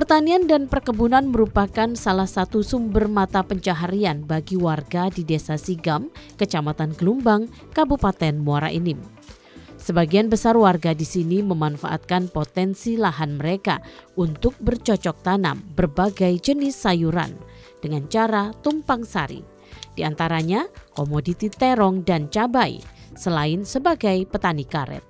Pertanian dan perkebunan merupakan salah satu sumber mata pencaharian bagi warga di Desa Sigam, Kecamatan Gelumbang, Kabupaten Muara Enim. Sebagian besar warga di sini memanfaatkan potensi lahan mereka untuk bercocok tanam berbagai jenis sayuran dengan cara tumpang sari. Di antaranya komoditi terong dan cabai, selain sebagai petani karet.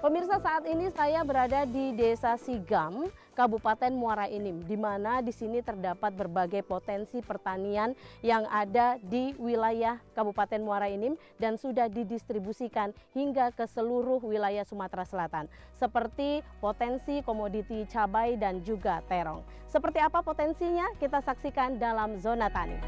Pemirsa, saat ini saya berada di Desa Sigam, Kabupaten Muara Enim, di mana di sini terdapat berbagai potensi pertanian yang ada di wilayah Kabupaten Muara Enim dan sudah didistribusikan hingga ke seluruh wilayah Sumatera Selatan, seperti potensi komoditi cabai dan juga terong. Seperti apa potensinya? Kita saksikan dalam Zona Tani.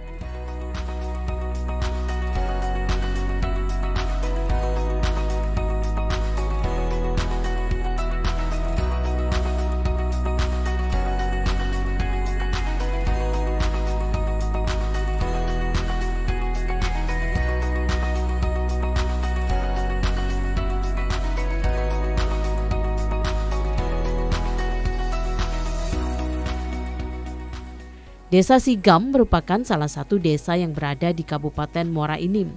Desa Sigam merupakan salah satu desa yang berada di Kabupaten Muara Enim,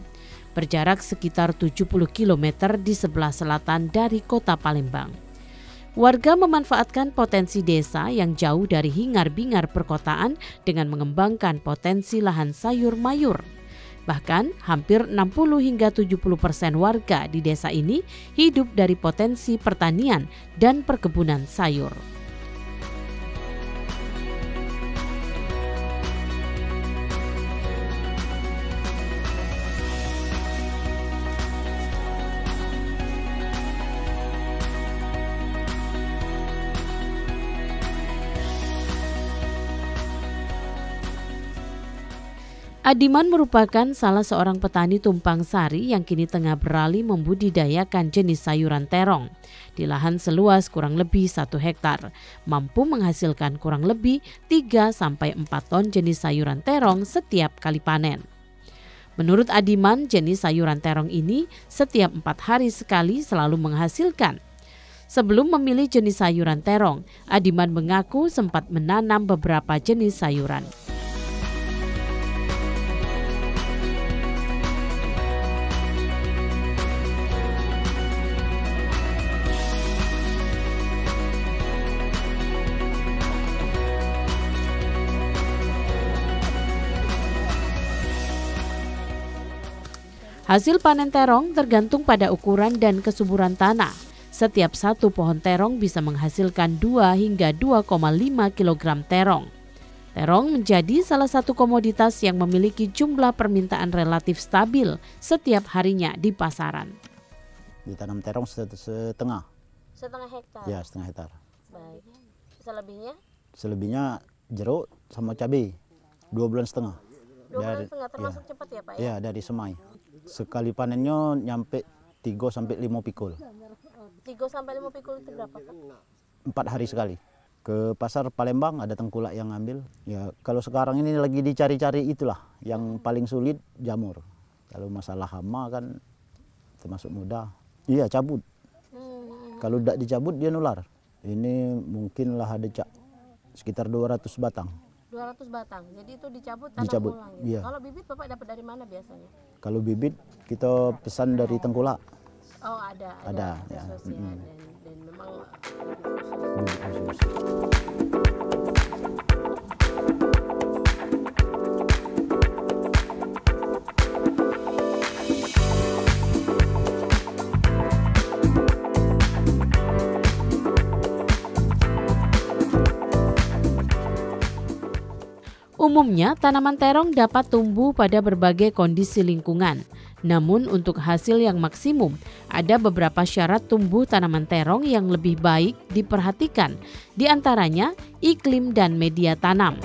berjarak sekitar 70 km di sebelah selatan dari kota Palembang. Warga memanfaatkan potensi desa yang jauh dari hingar-bingar perkotaan dengan mengembangkan potensi lahan sayur mayur. Bahkan hampir 60 hingga 70% warga di desa ini hidup dari potensi pertanian dan perkebunan sayur. Adiman merupakan salah seorang petani tumpang sari yang kini tengah beralih membudidayakan jenis sayuran terong di lahan seluas kurang lebih 1 hektar, mampu menghasilkan kurang lebih 3-4 ton jenis sayuran terong setiap kali panen. Menurut Adiman, jenis sayuran terong ini setiap 4 hari sekali selalu menghasilkan. Sebelum memilih jenis sayuran terong, Adiman mengaku sempat menanam beberapa jenis sayuran. Hasil panen terong tergantung pada ukuran dan kesuburan tanah. Setiap satu pohon terong bisa menghasilkan 2 hingga 2,5 kg terong. Terong menjadi salah satu komoditas yang memiliki jumlah permintaan relatif stabil setiap harinya di pasaran. Ditanam terong setengah. Setengah hektar? Ya, setengah hektar. Baik. Selebihnya? Selebihnya jeruk sama cabai, 2,5 bulan. 2 bulan setengah, termasuk ya, cepat ya Pak? Ya, dari semai. Sekali panennya nyampe 3-5 pikul. 3-5 pikul itu berapa Pak? 4 hari sekali. Ke pasar Palembang ada tengkulak yang ngambil. Ya, kalau sekarang ini lagi dicari-cari itulah yang paling sulit jamur. Kalau masalah hama kan termasuk mudah. Iya, cabut. Kalau tidak dicabut dia nular. Ini mungkinlah ada sekitar 200 batang. 200 batang, jadi itu dicabut ulang gitu. Iya. Kalau bibit Bapak dapat dari mana biasanya? Kalau bibit kita pesan dari tengkulak. Oh ada ya. Dan memang Bibit khusus. Umumnya, tanaman terong dapat tumbuh pada berbagai kondisi lingkungan. Namun untuk hasil yang maksimum, ada beberapa syarat tumbuh tanaman terong yang lebih baik diperhatikan, di antaranya iklim dan media tanam.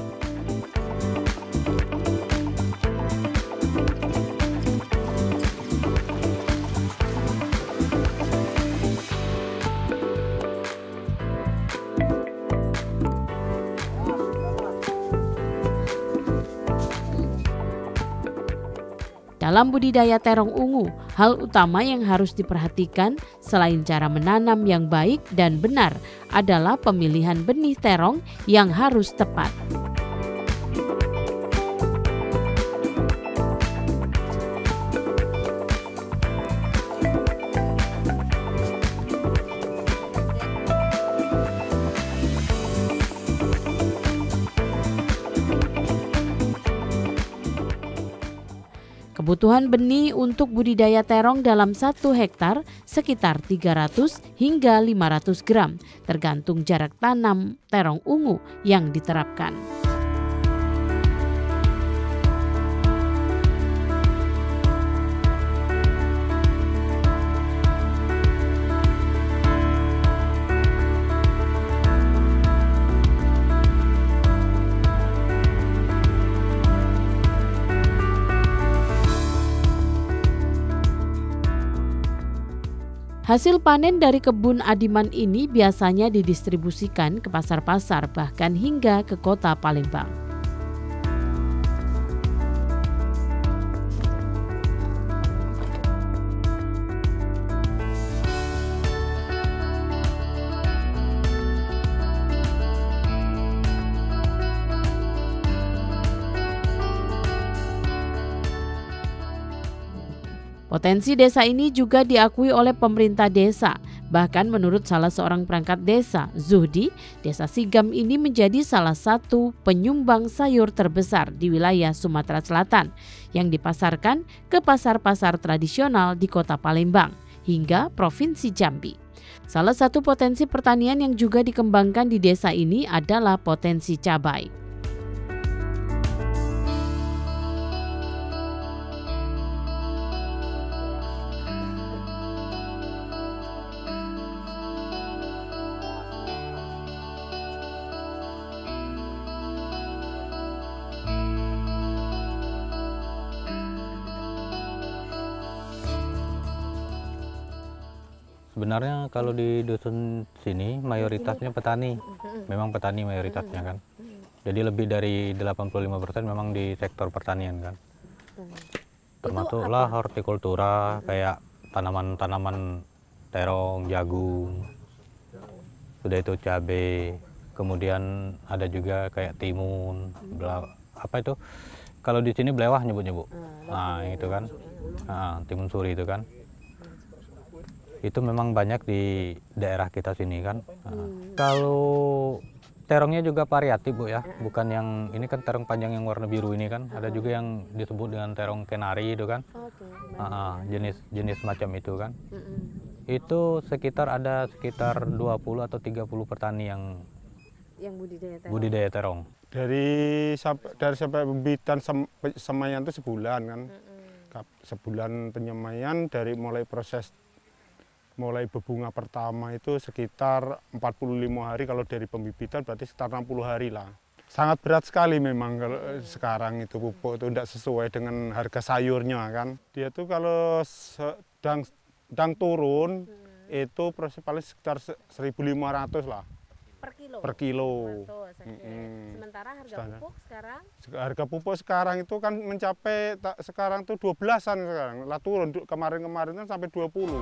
Dalam budidaya terong ungu, hal utama yang harus diperhatikan selain cara menanam yang baik dan benar adalah pemilihan benih terong yang harus tepat. Kebutuhan benih untuk budidaya terong dalam 1 hektar sekitar 300 hingga 500 gram, tergantung jarak tanam terong ungu yang diterapkan. Hasil panen dari kebun Adiman ini biasanya didistribusikan ke pasar-pasar bahkan hingga ke kota Palembang. Potensi desa ini juga diakui oleh pemerintah desa. Bahkan menurut salah seorang perangkat desa, Zuhdi, desa Sigam ini menjadi salah satu penyumbang sayur terbesar di wilayah Sumatera Selatan yang dipasarkan ke pasar-pasar tradisional di kota Palembang hingga Provinsi Jambi. Salah satu potensi pertanian yang juga dikembangkan di desa ini adalah potensi cabai. Sebenarnya kalau di dusun sini mayoritasnya petani, memang petani mayoritasnya kan. Jadi lebih dari 85% memang di sektor pertanian kan. Termasuklah hortikultura kayak tanaman-tanaman terong, jagung, sudah itu cabai, kemudian ada juga kayak timun, apa itu? Kalau di sini belewah nyebut-nyebut. Nah itu kan, timun suri itu kan. Itu memang banyak di daerah kita sini kan. Kalau terongnya juga variatif Bu ya, bukan yang ini kan terong panjang yang warna biru ini kan, ada juga yang disebut dengan terong kenari itu kan. Jenis macam itu kan. Itu ada sekitar 20 atau 30 petani yang budidaya terong. Dari sampai pembibitan semaian itu sebulan kan. Sebulan penyemaian dari mulai berbunga pertama itu sekitar 45 hari, kalau dari pembibitan berarti sekitar 60 hari lah. Sangat berat sekali memang kalau sekarang itu pupuk itu tidak sesuai dengan harga sayurnya kan. Dia tuh kalau sedang turun itu proses paling sekitar 1.500 lah. Per kilo. Sementara harga pupuk sekarang? Harga pupuk sekarang itu kan mencapai sekarang tuh 12-an sekarang. Lah turun kemarin-kemarin kan sampai 20.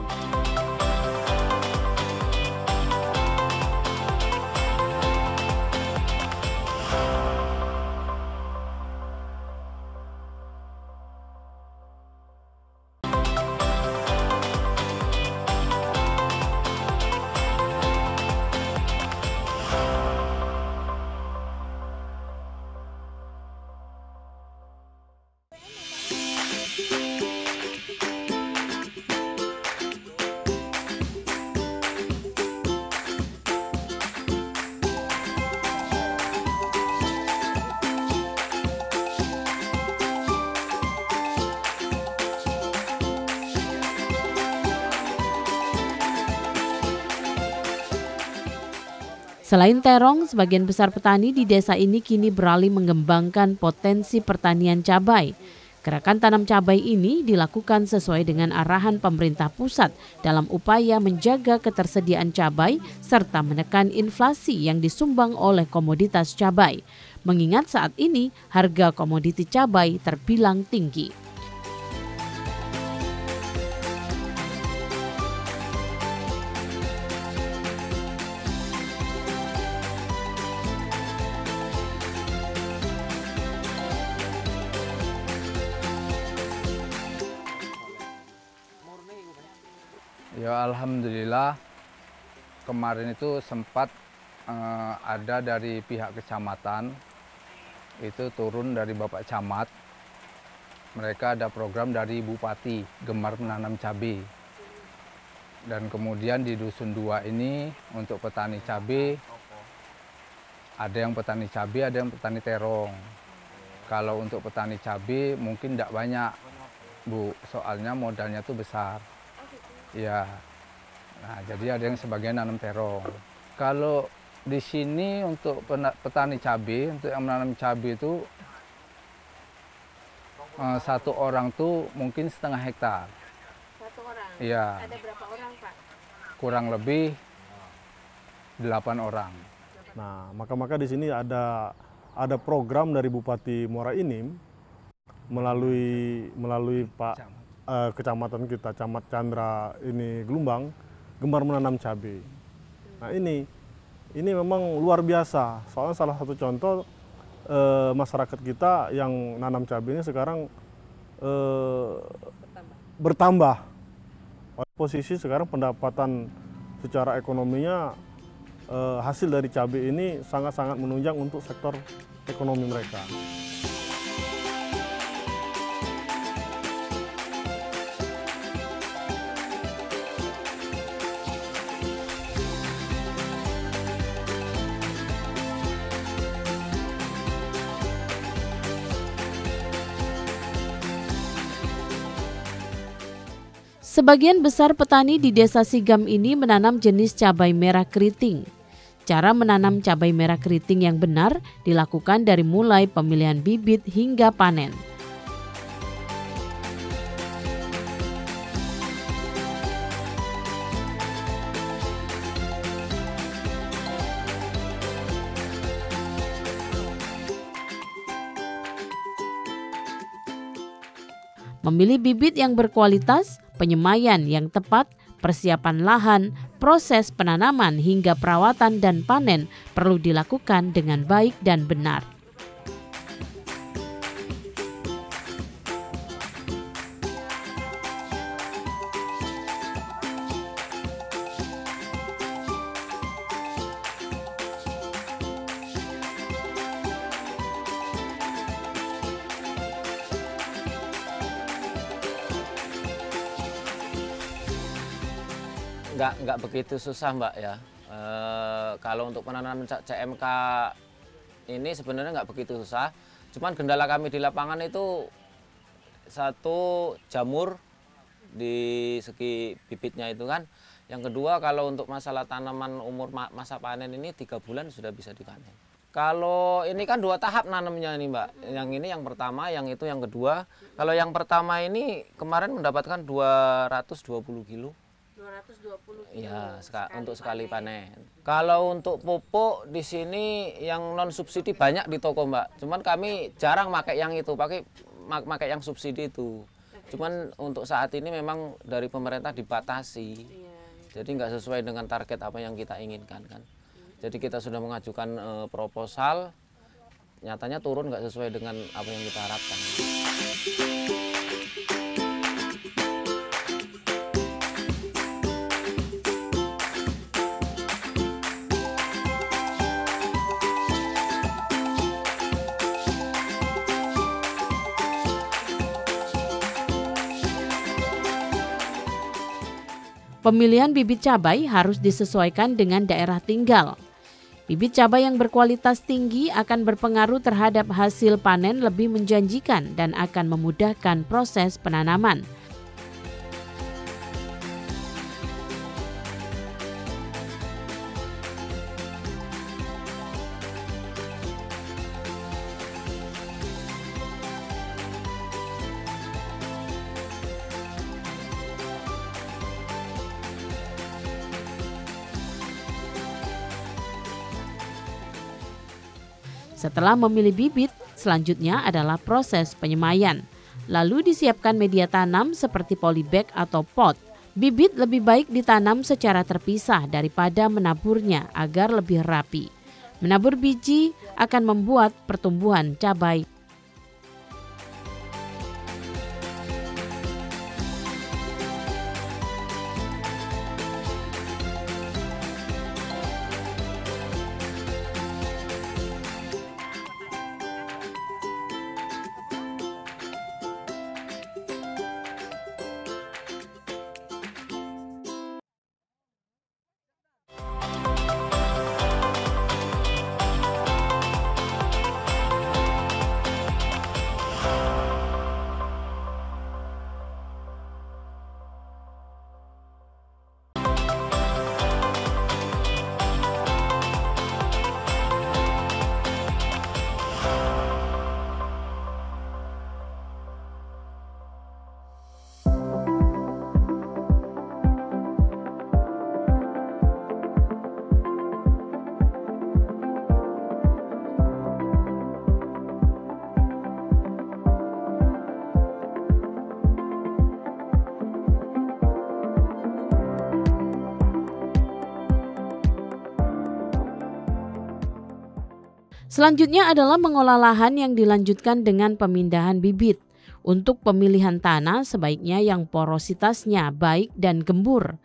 Selain terong, sebagian besar petani di desa ini kini beralih mengembangkan potensi pertanian cabai. Gerakan tanam cabai ini dilakukan sesuai dengan arahan pemerintah pusat dalam upaya menjaga ketersediaan cabai serta menekan inflasi yang disumbang oleh komoditas cabai. Mengingat saat ini harga komoditi cabai terbilang tinggi. Ya alhamdulillah kemarin itu sempat ada dari pihak kecamatan itu turun dari Bapak Camat. Mereka ada program dari Bupati Gemar Menanam Cabai. Dan kemudian di Dusun 2 ini untuk petani cabai, ada yang petani cabai, ada yang petani terong. Kalau untuk petani cabai mungkin tidak banyak, Bu, soalnya modalnya tuh besar. Ya, nah jadi ada yang sebagian nanam terong. Kalau di sini untuk petani cabai, untuk yang menanam cabai itu satu orang tuh mungkin 1,5 hektar. Satu orang? Iya. Ada berapa orang, Pak? Kurang lebih 8 orang. Nah, maka di sini ada program dari Bupati Muara Enim melalui Pak kecamatan kita, Camat Chandra ini Gelumbang, Gemar Menanam Cabai. Nah, ini memang luar biasa. Soalnya salah satu contoh masyarakat kita yang nanam cabai ini sekarang bertambah. Posisi sekarang pendapatan secara ekonominya hasil dari cabai ini sangat-sangat menunjang untuk sektor ekonomi mereka. Sebagian besar petani di Desa Sigam ini menanam jenis cabai merah keriting. Cara menanam cabai merah keriting yang benar dilakukan dari mulai pemilihan bibit hingga panen. Memilih bibit yang berkualitas, penyemaian yang tepat, persiapan lahan, proses penanaman hingga perawatan dan panen perlu dilakukan dengan baik dan benar. Nggak begitu susah, Mbak, ya. Kalau untuk penanaman CMK ini sebenarnya nggak begitu susah. Cuman kendala kami di lapangan itu satu, jamur di segi bibitnya itu kan. Yang kedua, kalau untuk masalah tanaman umur masa panen ini 3 bulan sudah bisa dipanen. Kalau ini kan 2 tahap nanamnya ini, Mbak. Yang ini yang pertama, yang itu yang kedua. Kalau yang pertama ini kemarin mendapatkan 220 kilo. 220 kilo. Ya, untuk sekali panen. Kalau untuk pupuk di sini yang non subsidi banyak di toko, Mbak. Cuman kami jarang pakai yang itu, pakai yang subsidi itu. Cuman untuk saat ini memang dari pemerintah dibatasi. Jadi nggak sesuai dengan target apa yang kita inginkan kan. Jadi kita sudah mengajukan proposal, nyatanya turun nggak sesuai dengan apa yang kita harapkan. Pemilihan bibit cabai harus disesuaikan dengan daerah tinggal. Bibit cabai yang berkualitas tinggi akan berpengaruh terhadap hasil panen lebih menjanjikan dan akan memudahkan proses penanaman. Setelah memilih bibit, selanjutnya adalah proses penyemaian. Lalu disiapkan media tanam seperti polybag atau pot. Bibit lebih baik ditanam secara terpisah daripada menaburnya agar lebih rapi. Menabur biji akan membuat pertumbuhan cabai Selanjutnya adalah mengolah lahan yang dilanjutkan dengan pemindahan bibit. Untuk pemilihan tanah sebaiknya yang porositasnya baik dan gembur.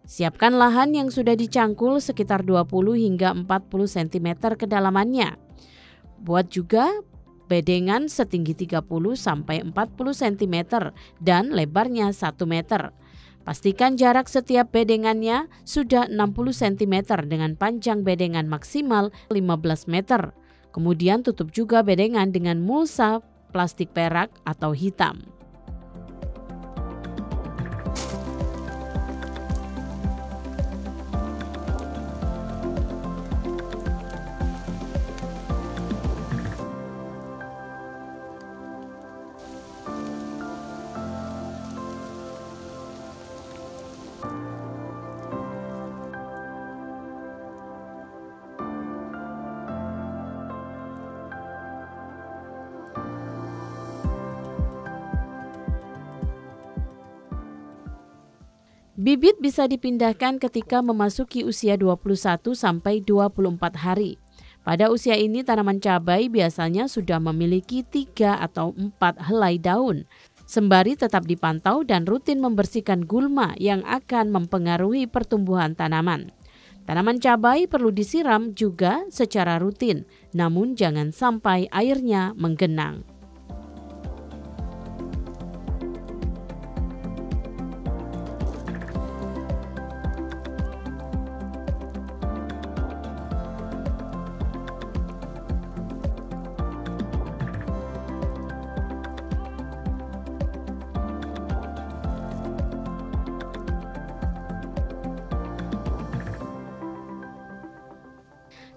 Siapkan lahan yang sudah dicangkul sekitar 20 hingga 40 cm kedalamannya. Buat juga bedengan setinggi 30 sampai 40 cm dan lebarnya 1 meter. Pastikan jarak setiap bedengannya sudah 60 cm dengan panjang bedengan maksimal 15 meter. Kemudian tutup juga bedengan dengan mulsa plastik perak atau hitam. Bibit bisa dipindahkan ketika memasuki usia 21 sampai 24 hari. Pada usia ini tanaman cabai biasanya sudah memiliki 3 atau 4 helai daun. Sembari tetap dipantau dan rutin membersihkan gulma yang akan mempengaruhi pertumbuhan tanaman. Tanaman cabai perlu disiram juga secara rutin, namun jangan sampai airnya menggenang.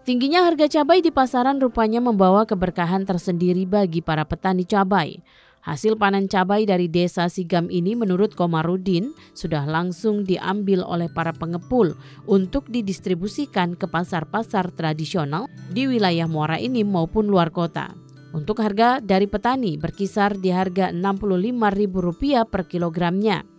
Tingginya harga cabai di pasaran rupanya membawa keberkahan tersendiri bagi para petani cabai. Hasil panen cabai dari desa Sigam ini menurut Komarudin sudah langsung diambil oleh para pengepul untuk didistribusikan ke pasar-pasar tradisional di wilayah Muara Enim maupun luar kota. Untuk harga dari petani berkisar di harga Rp65.000 per kilogramnya.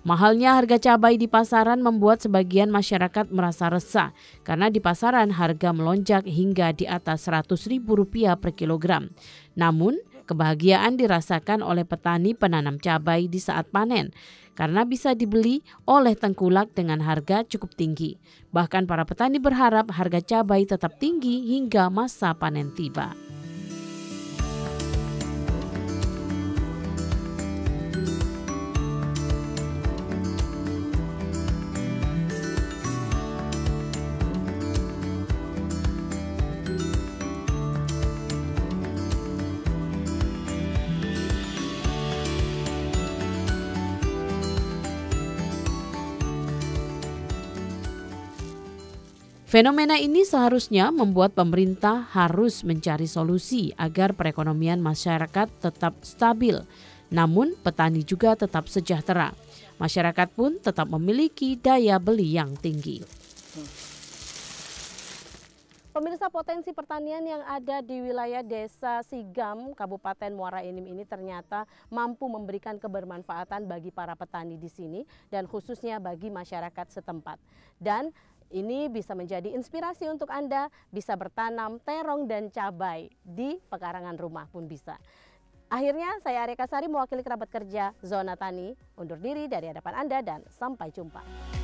Mahalnya harga cabai di pasaran membuat sebagian masyarakat merasa resah karena di pasaran harga melonjak hingga di atas Rp100.000 per kilogram. Namun, kebahagiaan dirasakan oleh petani penanam cabai di saat panen karena bisa dibeli oleh tengkulak dengan harga cukup tinggi. Bahkan para petani berharap harga cabai tetap tinggi hingga masa panen tiba. Fenomena ini seharusnya membuat pemerintah harus mencari solusi agar perekonomian masyarakat tetap stabil, namun petani juga tetap sejahtera. Masyarakat pun tetap memiliki daya beli yang tinggi. Pemirsa, potensi pertanian yang ada di wilayah Desa Sigam, Kabupaten Muara Enim ini ternyata mampu memberikan kebermanfaatan bagi para petani di sini dan khususnya bagi masyarakat setempat. Dan ini bisa menjadi inspirasi untuk Anda bisa bertanam terong dan cabai di pekarangan rumah pun bisa. Akhirnya saya Arya Kasari mewakili kerabat kerja Zona Tani undur diri dari hadapan Anda dan sampai jumpa.